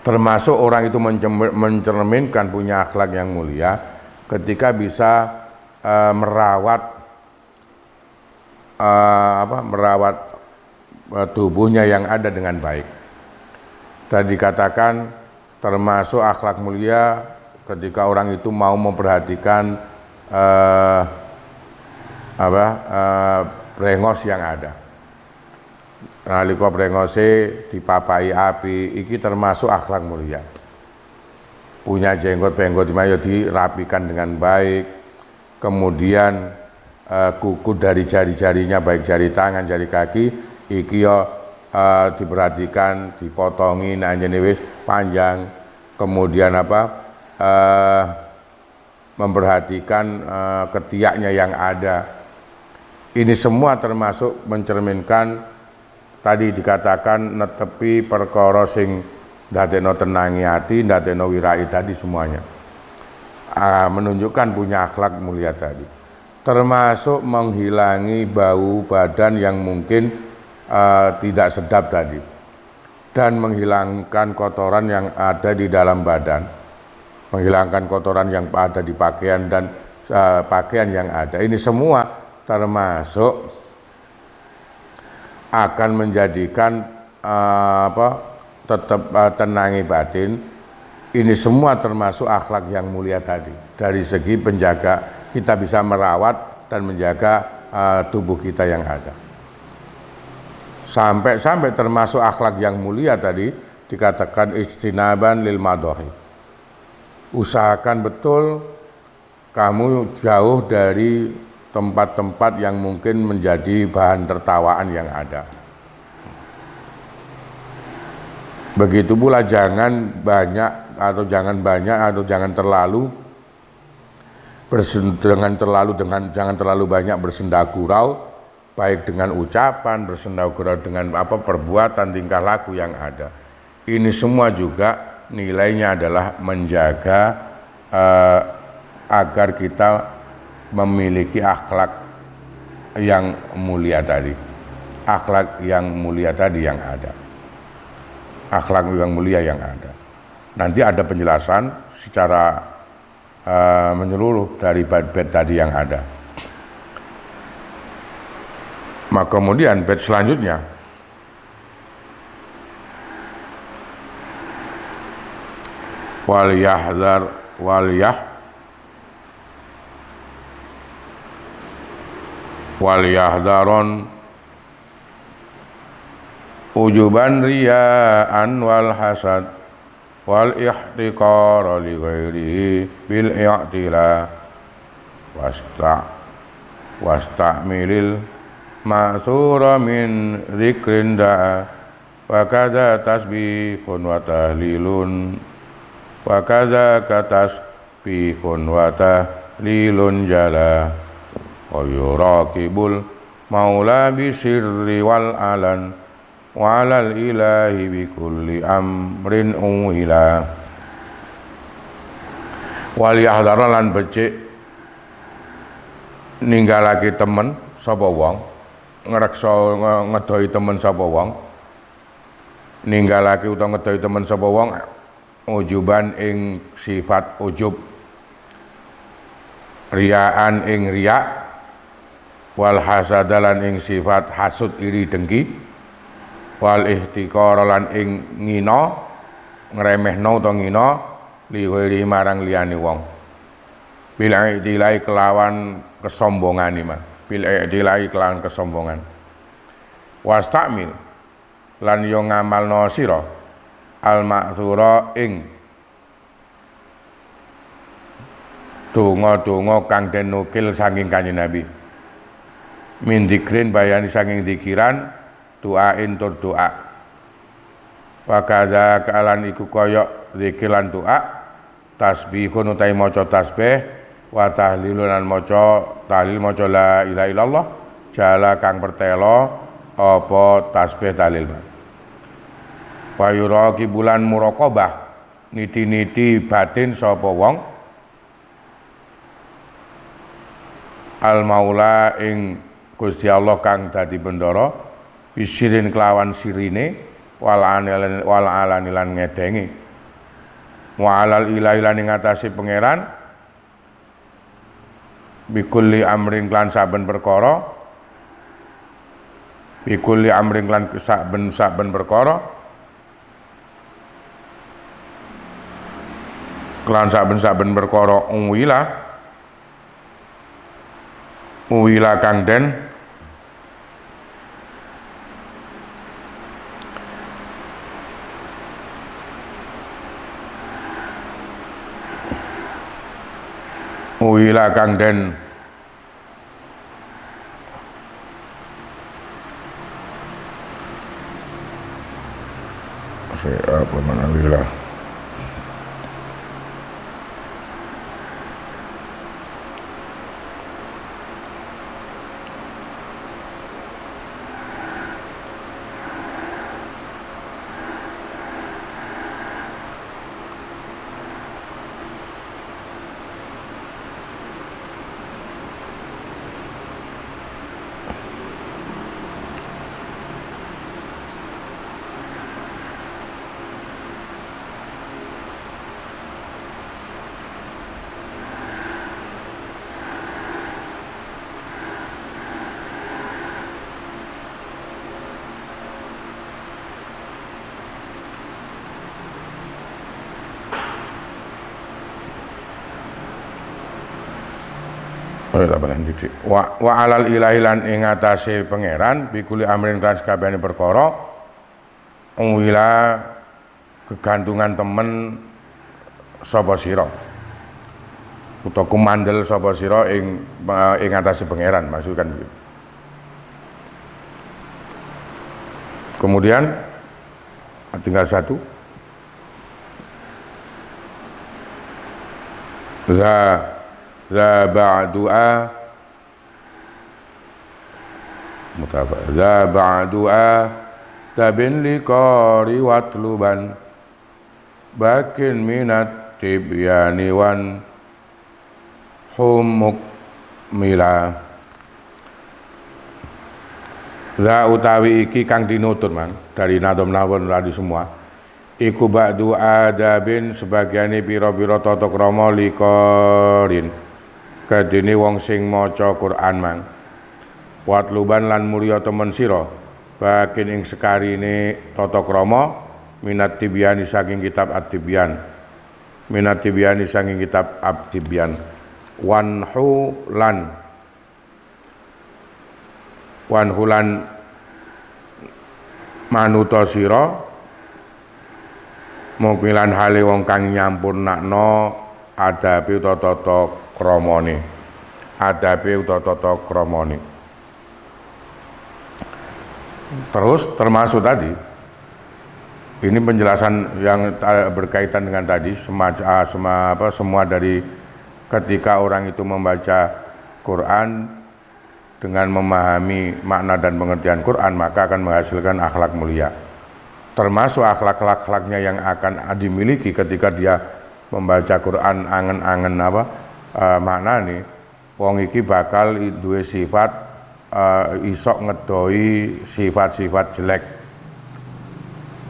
termasuk orang itu mencerminkan punya akhlak yang mulia ketika bisa merawat tubuhnya yang ada dengan baik. Tadi dikatakan termasuk akhlak mulia ketika orang itu mau memperhatikan brengos yang ada. Nalika brengose dipapai api, iki termasuk akhlak mulia. Punya jenggot-jenggot ya dirapikan dengan baik. Kemudian kuku dari jari-jarinya baik jari tangan, jari kaki, iki ya diperhatikan, dipotongi anjene wis panjang. Kemudian memperhatikan ketiaknya yang ada. Ini semua termasuk mencerminkan tadi dikatakan netepi perkara sing ndadekno tenangi ati, ndadekno wirai tadi semuanya. Menunjukkan punya akhlak mulia tadi. Termasuk menghilangi bau badan yang mungkin tidak sedap tadi. Dan menghilangkan kotoran yang ada di dalam badan. Menghilangkan kotoran yang ada di pakaian dan pakaian yang ada. Ini semua termasuk akan menjadikan tetap tenangi batin. Ini semua termasuk akhlak yang mulia tadi. Dari segi penjaga, kita bisa merawat dan menjaga tubuh kita yang ada. Sampai termasuk akhlak yang mulia tadi dikatakan ijtinaban lil madhahi. Usahakan betul kamu jauh dari tempat-tempat yang mungkin menjadi bahan tertawaan yang ada. Begitu pula jangan terlalu jangan terlalu banyak bersenda gurau, baik dengan ucapan, bersenda gurau dengan perbuatan, tingkah laku yang ada. Ini semua juga nilainya adalah menjaga agar kita memiliki akhlak yang mulia tadi. Akhlak yang mulia tadi yang ada. Akhlak yang mulia yang ada. Nanti ada penjelasan secara menyeluruh dari bait-bait tadi yang ada. Maka kemudian bait selanjutnya wal yahdharon ujuban riyaan wal hasad wal ihtiqara li ghairihi bil i'tila wasta'milil ma'thura min dzikrin da'a wa kadza tasbihun wa tahlilun wa kadza katasbihun wa tahlilun jala wa yuraqibul maula bisirri wal alan wa alal ilahi bi kulli amrin uwila wal yahdhara lan becik ninggalake temen sapa wong ngreksa ngedoi temen sapa wong ninggalake utawa ngedoi temen sapa wong ujuban ing sifat ujub riyaan ing riya wal hasadalan ing sifat hasud iri dengki wal ihtiqara lan ing ngina ngremehno utawa ngina liwiri marang liyane wong bil i'tilai kelawan kesombongan mah bil i'tilai kelawan kesombongan wastamil lan yo ngamalno sira al ma'tsura ing donga-donga kang den nukil saking Kanjeng Nabi min dzikrin bayani saking dzikiran doain tur doa wa kadza kalan iku kaya zikir lan doa tasbihun utahe maca tasbih wa tahlilun lan maca tahlil maca la ilaha illallah jala kang pertelo apa tasbih tahlil wa yuraqi bulan muraqabah niti-niti batin sapa wong al maula ing Gusti Allah kang dadi bendara bisirin kelawan sirine wal alani lan ngedengi wa alal ilahi lan ing atase pangeran bikulli amrin klan saben perkara bikulli amrin klan saben perkara klan saben perkara uwila kang den apa mana wila wa alal ilahi lan ing atase pangeran bikuli amrin kan sakabehane perkara wila kegantungan temen sapa sira utawa kumandel sapa sira ing atase pangeran maksudkan gitu. Kemudian tinggal satu za ba'du'a mutafa za ba'du'a tabin liqari watluban bakin minat tibyani wan humuk mila za utawi iki kang dinutut man dari nadom nawon tadi semua iku ba'du adabin sebagiane pira-pira tata krama liqarin kadene wong sing maca Quran mang watluban lan mulya temen sira bakin ing sekarine tata krama minat tibyani saking kitab at-tibyan minat tibyani saking kitab at-tibyan wanhu lan wan hulan manuta sira mukmilan hale wong kang nyampurnakno adabe utawa tata kramane terus termasuk tadi ini penjelasan yang berkaitan dengan tadi semua dari ketika orang itu membaca Quran dengan memahami makna dan pengertian Quran maka akan menghasilkan akhlak mulia. Termasuk akhlak-akhlaknya yang akan dimiliki ketika dia membaca Quran angen-angen maknane wong iki bakal duwe sifat isok ngedoi sifat-sifat jelek.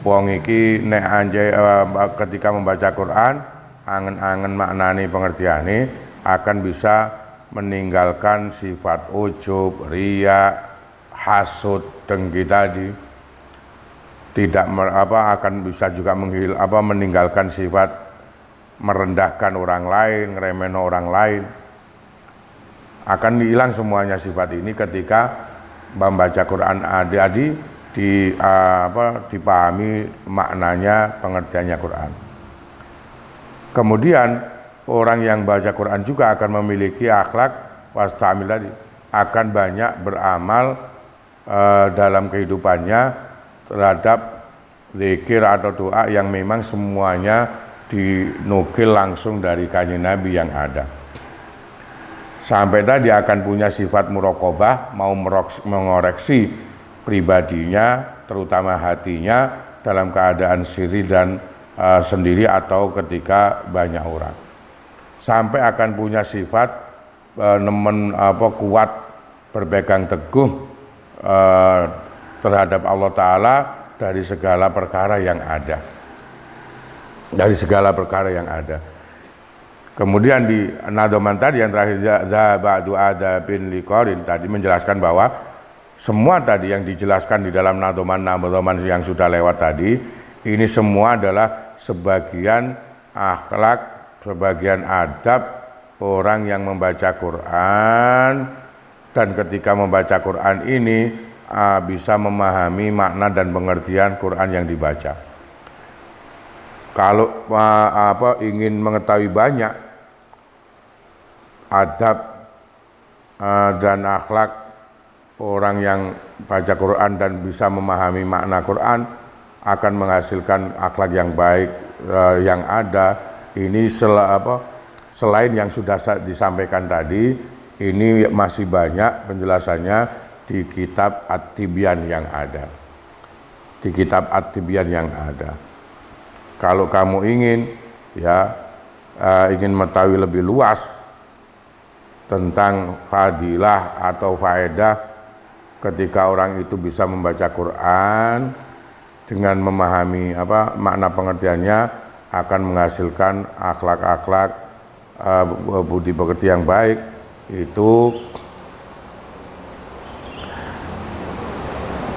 Wong iki nek ketika membaca Quran angen-angen maknane pengertiane akan bisa meninggalkan sifat ujub, riya, hasud, dengki tadi. Tidak akan bisa juga meninggalkan sifat merendahkan orang lain, ngeremehin orang lain. Akan hilang semuanya sifat ini ketika membaca Quran dipahami maknanya, pengertiannya Quran. Kemudian orang yang baca Quran juga akan memiliki akhlak wastamil tadi, akan banyak beramal dalam kehidupannya terhadap zikir atau doa yang memang semuanya dinukil langsung dari kanjeng Nabi yang ada. Sampai tadi akan punya sifat muraqabah, mau mengoreksi pribadinya, terutama hatinya dalam keadaan siri dan sendiri atau ketika banyak orang. Sampai akan punya sifat kuat, berpegang teguh terhadap Allah Ta'ala dari segala perkara yang ada. Kemudian di nadoman tadi yang terakhir zabadu adabin liqarin tadi menjelaskan bahwa semua tadi yang dijelaskan di dalam nadoman yang sudah lewat tadi ini semua adalah sebagian akhlak, sebagian adab orang yang membaca Quran, dan ketika membaca Quran ini bisa memahami makna dan pengertian Quran yang dibaca. Kalau ingin mengetahui banyak adab dan akhlak orang yang baca Quran dan bisa memahami makna Quran akan menghasilkan akhlak yang baik yang ada. Ini selain yang sudah disampaikan tadi, ini masih banyak penjelasannya di kitab At-Tibyan yang ada. Kalau kamu ingin mengetahui lebih luas tentang fadilah atau faedah ketika orang itu bisa membaca Quran dengan memahami makna pengertiannya akan menghasilkan akhlak-akhlak budi pekerti yang baik, itu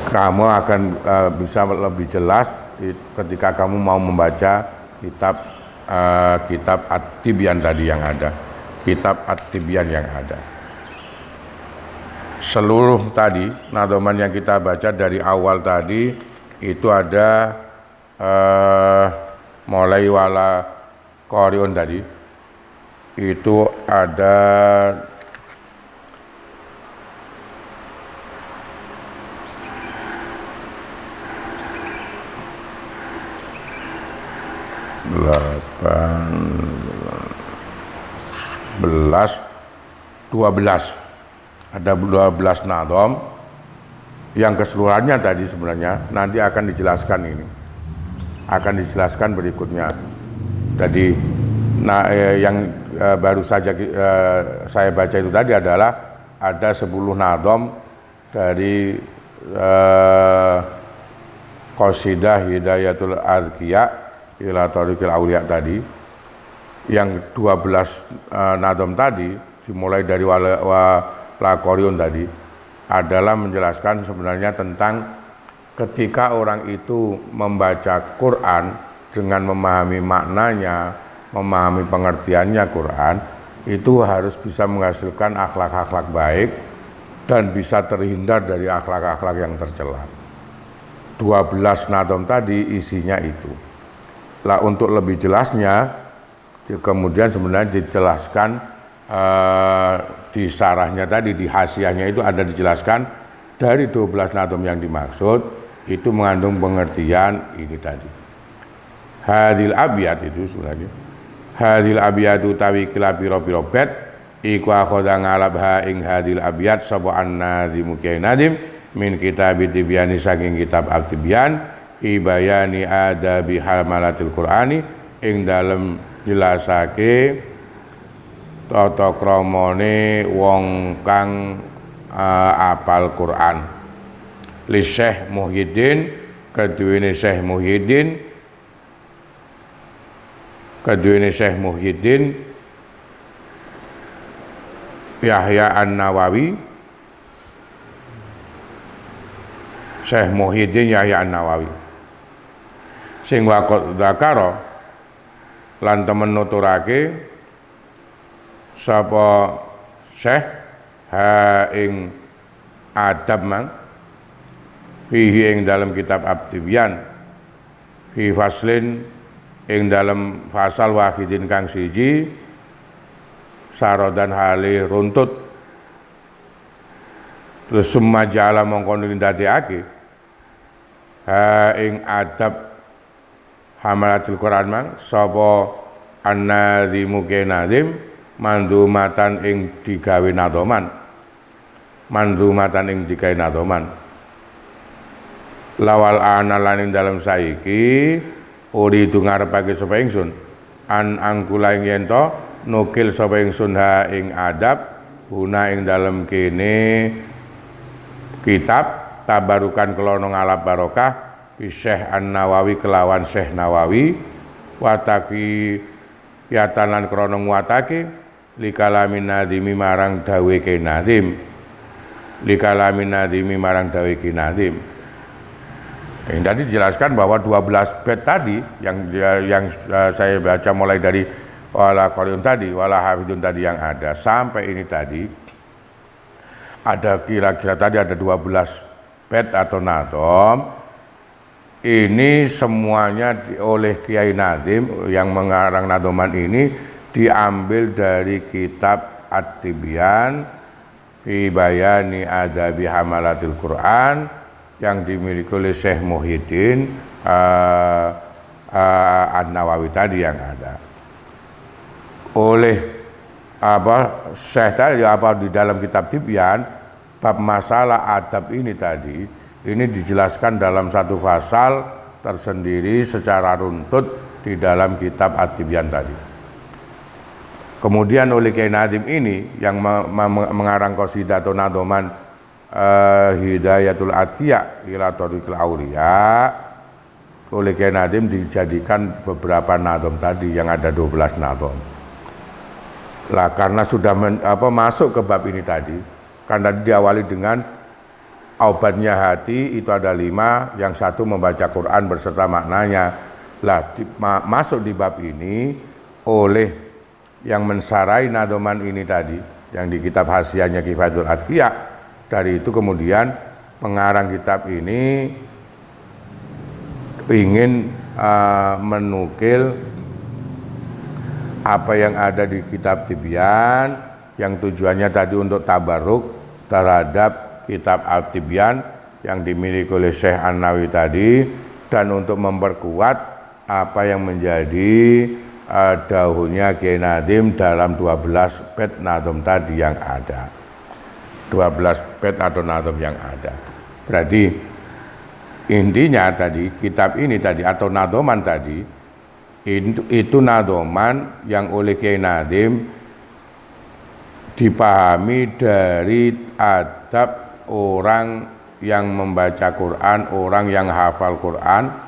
kamu akan bisa lebih jelas ketika kamu mau membaca kitab At-Tibyan tadi yang ada. Kitab At-Tibyan yang ada. Seluruh tadi nadoman yang kita baca dari awal tadi itu ada mulai wala qariun tadi itu ada ada 12 nadom yang keseluruhannya tadi sebenarnya nanti akan dijelaskan berikutnya. Jadi yang baru saja saya baca itu tadi adalah ada 10 nadom dari Qasidah Hidayatul Azkiya ila Thariqil Auliya tadi. Yang 12 nadom tadi dimulai dari wala qariun tadi adalah menjelaskan sebenarnya tentang ketika orang itu membaca Quran dengan memahami maknanya, memahami pengertiannya Quran, itu harus bisa menghasilkan akhlak-akhlak baik dan bisa terhindar dari akhlak-akhlak yang tercela. 12 nadom tadi isinya itu. Lah untuk lebih jelasnya kemudian sebenarnya dijelaskan di sarahnya tadi, di hasiahnya itu ada dijelaskan dari 12 nadom yang dimaksud itu mengandung pengertian ini tadi. Hadil abiyat itu sebenarnya. Hadil abiyat utawi kila piro-piro bet iku akhoda ngalabha ing hadil abiyat sapa an-nadzimu kiai nadim min kitab tibyani saking kitab at-tibyan ibayani adabi hamalatil qur'ani ing dalem jelasake tata kramane wong kang apal Quran. Li Syekh Muhyiddin kaduwene Syekh Muhyiddin Yahya An-Nawawi, Syekh Muhyiddin Yahya An-Nawawi sing waqt dzakara lan temen nuturake sapa Syekh ha ing adab mang fihi ing dalam kitab At-Tibyan fi faslin ing dalam fasal wahidin kang siji sarodan hale runtut terus summa jala mongko nindadekake ha ing adab hamalatul Quran mang sapa an-nadzimu kenadim mandumatan ing digawe nadoman lawal analan ing dalam saiki uri itu ngarepake sapa ingsun an angkula ing yen to nukil sapa ingsun ha ing adab guna ing dalam kene kitab tabarukan kelono ngalap barokah bi Syekh An-Nawawi kelawan Syekh Nawawi wataki yatanan krono nguatake likalamin nadimi marang dawe kenadim Ini tadi dijelaskan bahwa 12 bait tadi yang saya baca mulai dari wala qariun tadi, wala hafidun tadi yang ada sampai ini tadi ada kira-kira tadi ada 12 bait atau nadom. Ini semuanya oleh Kiai Nadim yang mengarang nadoman ini diambil dari kitab At-Tibyan fi bayani adabi hamalatil Quran yang dimiliki oleh Syekh Muhyiddin An-Nawawi tadi yang ada. Oleh Syekh tadi di dalam kitab Tibyan bab masalah adab ini tadi ini dijelaskan dalam satu pasal tersendiri secara runtut di dalam kitab At-Tibyan tadi. Kemudian oleh Kiai Nadim ini yang mengarang qasidah atau nadoman Hidayatul Atqiya ila Thariqil Auliya, oleh Kiai Nadim dijadikan beberapa nadom tadi yang ada 12 nadom. Lah karena sudah masuk ke bab ini tadi, karena diawali dengan obatnya hati itu ada 5, yang satu membaca Quran berserta maknanya. Lah masuk di bab ini oleh yang mensarai nadoman ini tadi yang di kitab hasiahnya Kifayatul Atqiya. Dari itu kemudian pengarang kitab ini ingin menukil apa yang ada di kitab Tibyan yang tujuannya tadi untuk tabaruk terhadap kitab At-Tibyan yang dimiliki oleh Syekh An-Nawawi tadi dan untuk memperkuat apa yang menjadi dahulunya Kiai Nadim dalam 12 bait nadom tadi yang ada. 12 bait atau nadom yang ada. Berarti intinya tadi kitab ini tadi atau nadoman tadi itu nadoman yang oleh Kiai Nadim dipahami dari adab orang yang membaca Quran, orang yang hafal Quran.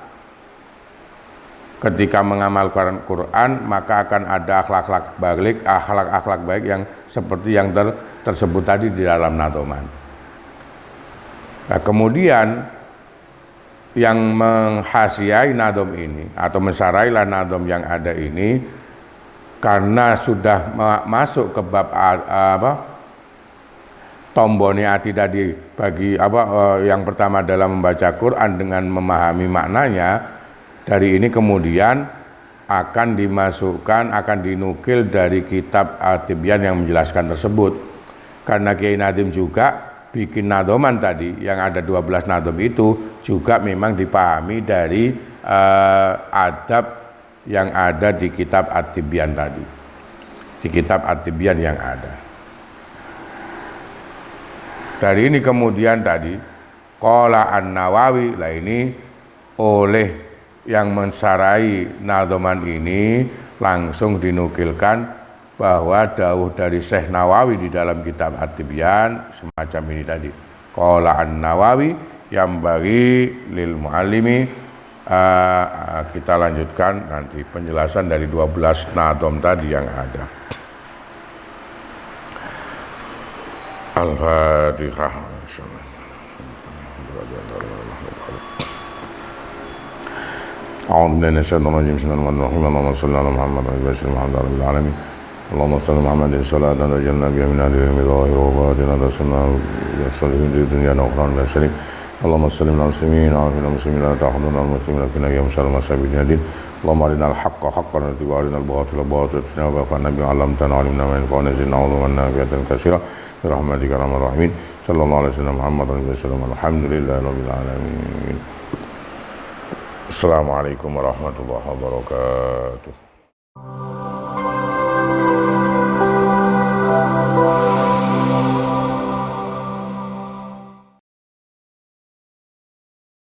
Ketika mengamalkan Quran maka akan ada akhlak baik yang seperti yang tersebut tadi di dalam nadoman. Nah, kemudian yang menghasiai nadom ini atau mensarailah nadom yang ada ini karena sudah masuk ke bab tombone ati tadi bagi yang pertama adalah membaca Quran dengan memahami maknanya. Dari ini kemudian akan dimasukkan, akan dinukil dari kitab At-Tibyan yang menjelaskan tersebut. Karena Kiai Nadim juga bikin nadoman tadi yang ada 12 nadom itu juga memang dipahami dari adab yang ada di kitab At-Tibyan tadi. Di kitab At-Tibyan yang ada. Dari ini kemudian tadi Qala An-Nawawi, lah ini oleh yang mensarai nadoman ini langsung dinukilkan bahwa dawuh dari Syekh Nawawi di dalam kitab At-Tibyan semacam ini tadi. Qala An-Nawawi yang bagi lil muallimi. Kita lanjutkan nanti penjelasan dari 12 nadom tadi yang ada. Al-Fatihah. أعوذ بالله من الشيطان الرجيم بسم الله الرحمن الرحيم اللهم صل على محمد وعلى آله محمد رب العالمين اللهم صل على محمد صلاة نجعلنا بها من هذه الظاهر وباطن رسلنا بالصالحين في الدنيا والآخرة لا شريك اللهم صل على المسلمين وعافنا المسلمين لا تحضرنا المسلمين لكن يوم شر المصائب الدين اللهم أرنا الحق حقا وارنا الباطل باطلا وفقنا بما علمتنا وعلمنا ما ينفعنا زدنا علما نافعا كثيرا برحمتك يا أرحم الراحمين صلى الله عليه وسلم محمد وسلم الحمد لله رب العالمين. Assalamualaikum warahmatullahi wabarakatuh.